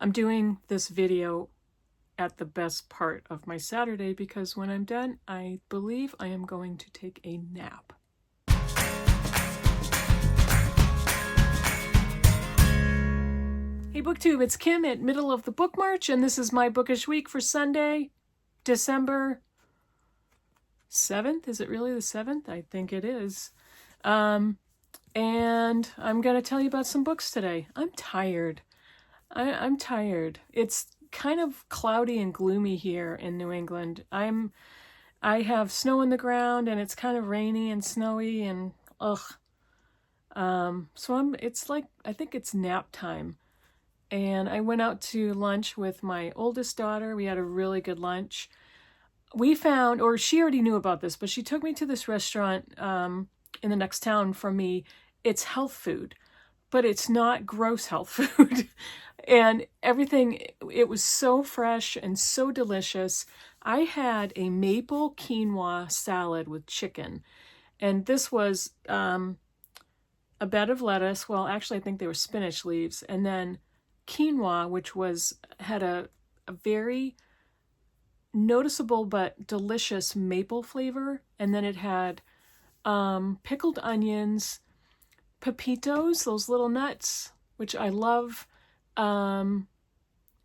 I'm doing this video at the best part of my Saturday because when I'm done, I believe I am going to take a nap. Hey BookTube, it's Kim at Middle of the Book March, and this is my Bookish week for Sunday, December 7th. Is it really the 7th? I think it is. And I'm going to tell you about some books today. I'm tired. I'm tired. It's kind of cloudy and gloomy here in New England. I have snow on the ground and it's kind of rainy and snowy and ugh. It's like, I think it's nap time. And I went out to lunch with my oldest daughter. We had a really good lunch. We found, or she already knew about this, but she took me to this restaurant in the next town from me. It's health food, but it's not gross health food. And everything, it was so fresh and so delicious. I had a maple quinoa salad with chicken. And this was a bed of lettuce. Well, actually, I think they were spinach leaves. And then quinoa, which had a very noticeable but delicious maple flavor. And then it had pickled onions, pepitos, those little nuts, which I love,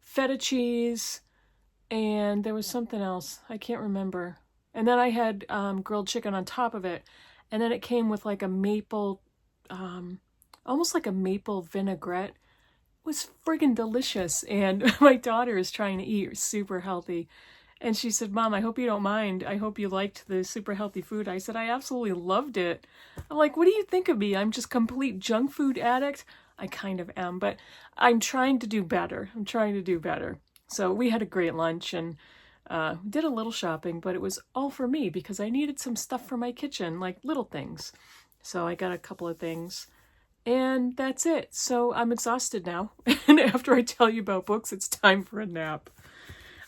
feta cheese, and there was something else. I can't remember. And then I had grilled chicken on top of it. And then it came with like a maple, almost like a maple vinaigrette. It was friggin' delicious. And my daughter is trying to eat super healthy. And she said, Mom, I hope you don't mind. I hope you liked the super healthy food. I said, I absolutely loved it. I'm like, what do you think of me? I'm just complete junk food addict. I kind of am, but I'm trying to do better. So we had a great lunch and did a little shopping, but it was all for me because I needed some stuff for my kitchen, like little things. So I got a couple of things. And that's it. So I'm exhausted now. And after I tell you about books, it's time for a nap.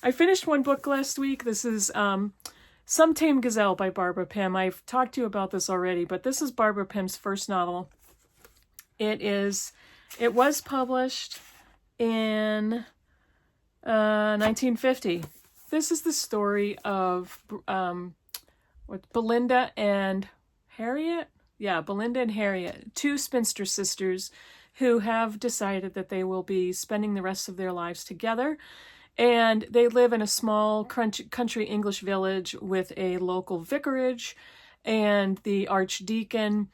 I finished one book last week. This is Some Tame Gazelle by Barbara Pym. I've talked to you about this already, but this is Barbara Pym's first novel. It was published in 1950. This is the story of Belinda and Harriet. Yeah, Belinda and Harriet, two spinster sisters who have decided that they will be spending the rest of their lives together. And they live in a small country English village with a local vicarage and the archdeacon.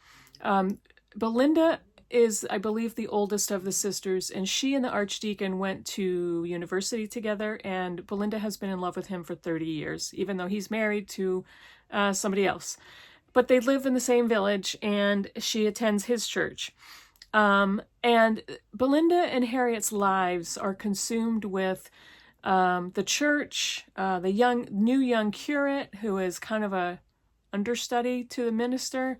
Belinda is, I believe, the oldest of the sisters, and she and the archdeacon went to university together, and Belinda has been in love with him for 30 years, even though he's married to somebody else. But they live in the same village, and she attends his church. And Belinda and Harriet's lives are consumed with the church, the new young curate, who is kind of a understudy to the minister,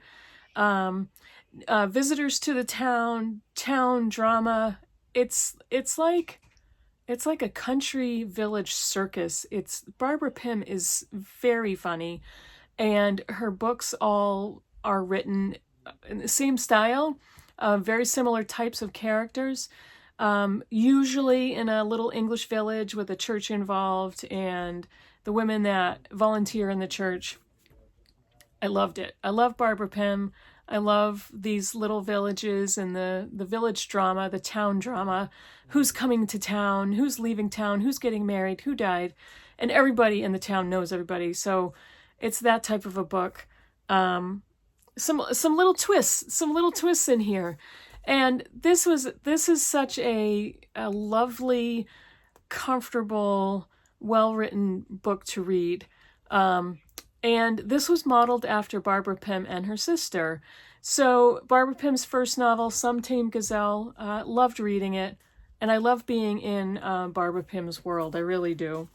visitors to the town drama. It's like a country village circus. Barbara Pym is very funny, and her books all are written in the same style, very similar types of characters, usually in a little English village with a church involved and the women that volunteer in the church. I loved it. I love Barbara Pym. I love these little villages and the village drama, the town drama, who's coming to town, who's leaving town, who's getting married, who died, and everybody in the town knows everybody. So it's that type of a book. Some little twists in here. And this is such a lovely, comfortable, well-written book to read. And this was modeled after Barbara Pym and her sister. So Barbara Pym's first novel, Some Tame Gazelle, loved reading it. And I love being in Barbara Pym's world. I really do.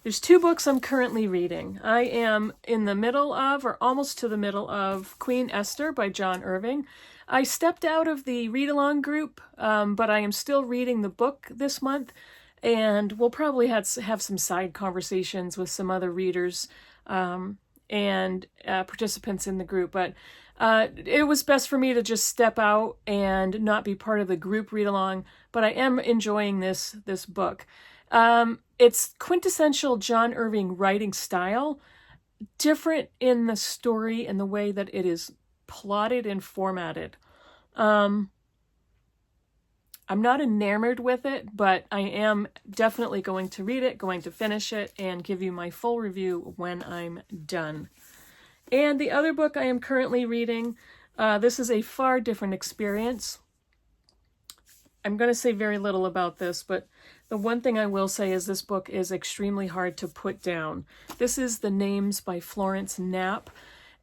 There's two books I'm currently reading. I am in the middle of, or almost to the middle of, Queen Esther by John Irving. I stepped out of the read-along group, but I am still reading the book this month. And we'll probably have some side conversations with some other readers and participants in the group. But it was best for me to just step out and not be part of the group read-along. but I am enjoying this book. It's quintessential John Irving writing style, different in the story and the way that it is plotted and formatted. I'm not enamored with it, but I am definitely going to read it, going to finish it, and give you my full review when I'm done. And the other book I am currently reading, this is a far different experience. I'm going to say very little about this, but the one thing I will say is this book is extremely hard to put down. This is The Names by Florence Knapp,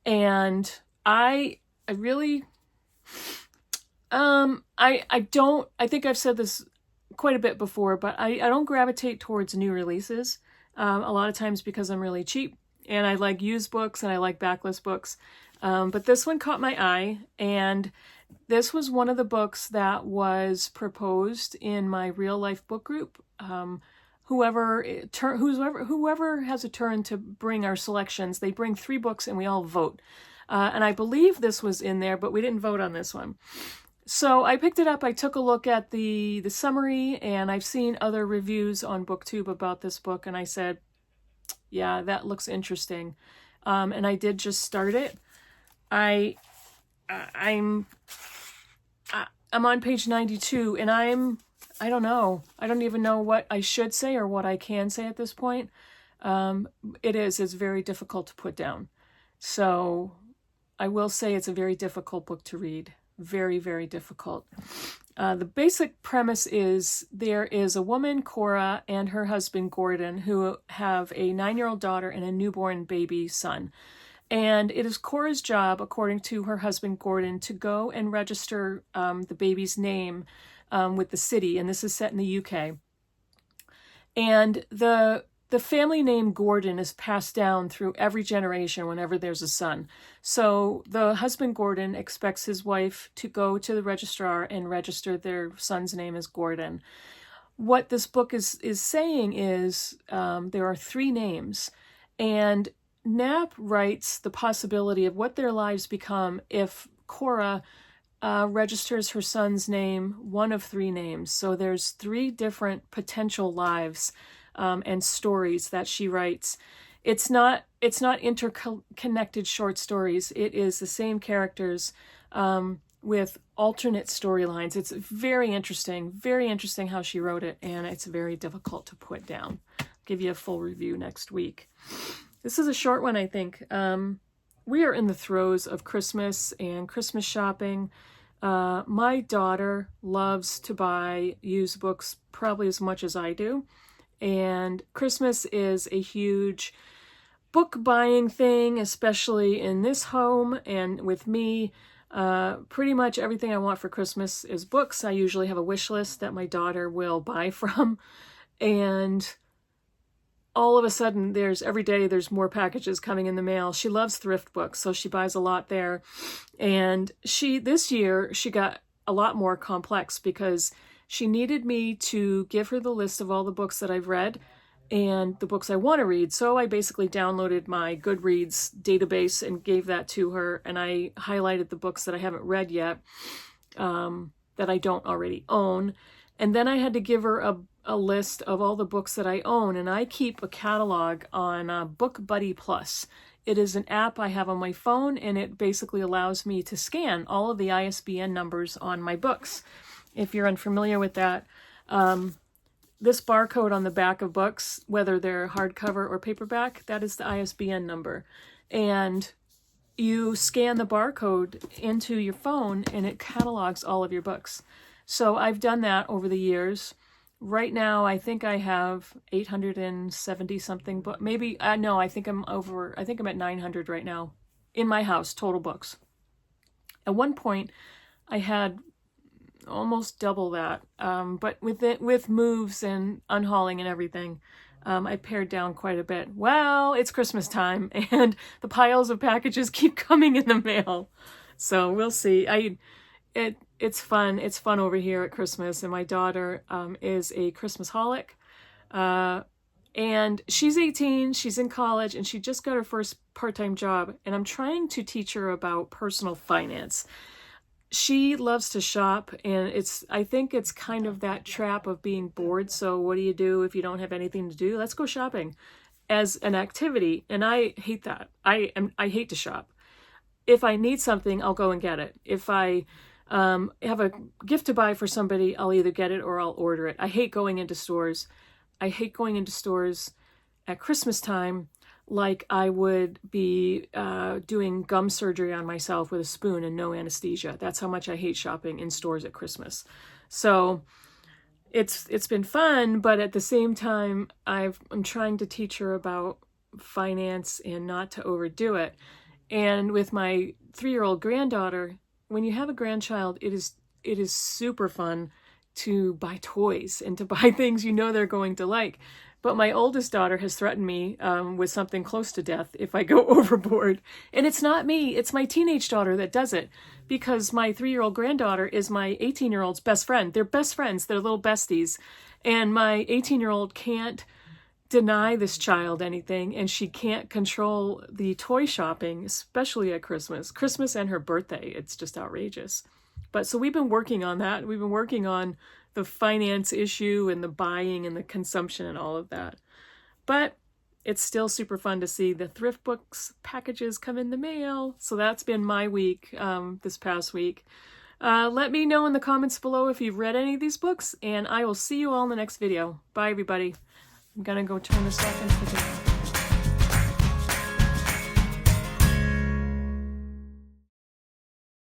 and I really, I think I've said this quite a bit before, but I don't gravitate towards new releases a lot of times because I'm really cheap, and I like used books and I like backlist books. But this one caught my eye, and this was one of the books that was proposed in my real life book group. Whoever has a turn to bring our selections, they bring 3 books and we all vote. And I believe this was in there, but we didn't vote on this one. So I picked it up, I took a look at the summary, and I've seen other reviews on BookTube about this book, and I said, yeah, that looks interesting. And I did just start it. I'm on page 92, and I don't know. I don't even know what I should say or what I can say at this point. It's very difficult to put down. So I will say it's a very difficult book to read. Very, very difficult. The basic premise is there is a woman, Cora, and her husband, Gordon, who have a 9-year-old daughter and a newborn baby son. And it is Cora's job, according to her husband, Gordon, to go and register the baby's name with the city. And this is set in the UK. And the family name Gordon is passed down through every generation whenever there's a son. So the husband, Gordon, expects his wife to go to the registrar and register their son's name as Gordon. What this book is saying is there are 3 names, and Knapp writes the possibility of what their lives become if Cora registers her son's name, one of 3 names. So there's 3 different potential lives and stories that she writes. It's not interconnected short stories. It is the same characters with alternate storylines. It's very interesting how she wrote it, and it's very difficult to put down. I'll give you a full review next week. This is a short one, I think. We are in the throes of Christmas and Christmas shopping. My daughter loves to buy used books probably as much as I do. And Christmas is a huge book buying thing, especially in this home and with me. Pretty much everything I want for Christmas is books. I usually have a wish list that my daughter will buy from. And all of a sudden, every day there's more packages coming in the mail. She loves thrift books, so she buys a lot there. And this year, she got a lot more complex because she needed me to give her the list of all the books that I've read and the books I want to read. So I basically downloaded my Goodreads database and gave that to her, and I highlighted the books that I haven't read yet, that I don't already own. And then I had to give her a list of all the books that I own, and I keep a catalog on Book Buddy Plus. It is an app I have on my phone, and it basically allows me to scan all of the ISBN numbers on my books. If you're unfamiliar with that, this barcode on the back of books, whether they're hardcover or paperback, that is the ISBN number. And you scan the barcode into your phone, and it catalogs all of your books. So I've done that over the years. Right now, I think I have 870 something, but maybe, no, I think I'm at 900 right now in my house, total books. At one point, I had almost double that, but with moves and unhauling and everything, I pared down quite a bit. Well, it's Christmas time, and the piles of packages keep coming in the mail. So we'll see. It's fun. It's fun over here at Christmas, and my daughter is a Christmas-holic. And she's 18, she's in college, and she just got her first part-time job, and I'm trying to teach her about personal finance. she loves to shop, and I think it's kind of that trap of being bored. So what do you do if you don't have anything to do? Let's go shopping as an activity. And I hate that. I hate to shop. If I need something, I'll go and get it. If I have a gift to buy for somebody, I'll either get it or I'll order it. I hate going into stores. I hate going into stores at Christmas time like I would be doing gum surgery on myself with a spoon and no anesthesia. That's how much I hate shopping in stores at Christmas. So it's been fun, but at the same time, I'm trying to teach her about finance and not to overdo it. And with my 3-year-old granddaughter, when you have a grandchild, it is super fun to buy toys and to buy things you know they're going to like. But my oldest daughter has threatened me with something close to death if I go overboard. And it's not me, it's my teenage daughter that does it. Because my 3-year-old granddaughter is my 18-year-old's best friend. They're best friends, they're little besties. And my 18-year-old can't deny this child anything, and she can't control the toy shopping, especially at Christmas and her birthday. It's just outrageous. But so we've been working on that. We've been working on the finance issue and the buying and the consumption and all of that. But it's still super fun to see the thrift books packages come in the mail. So that's been my week this past week. Let me know in the comments below if you've read any of these books, and I will see you all in the next video. Bye, everybody. I'm gonna go turn this off and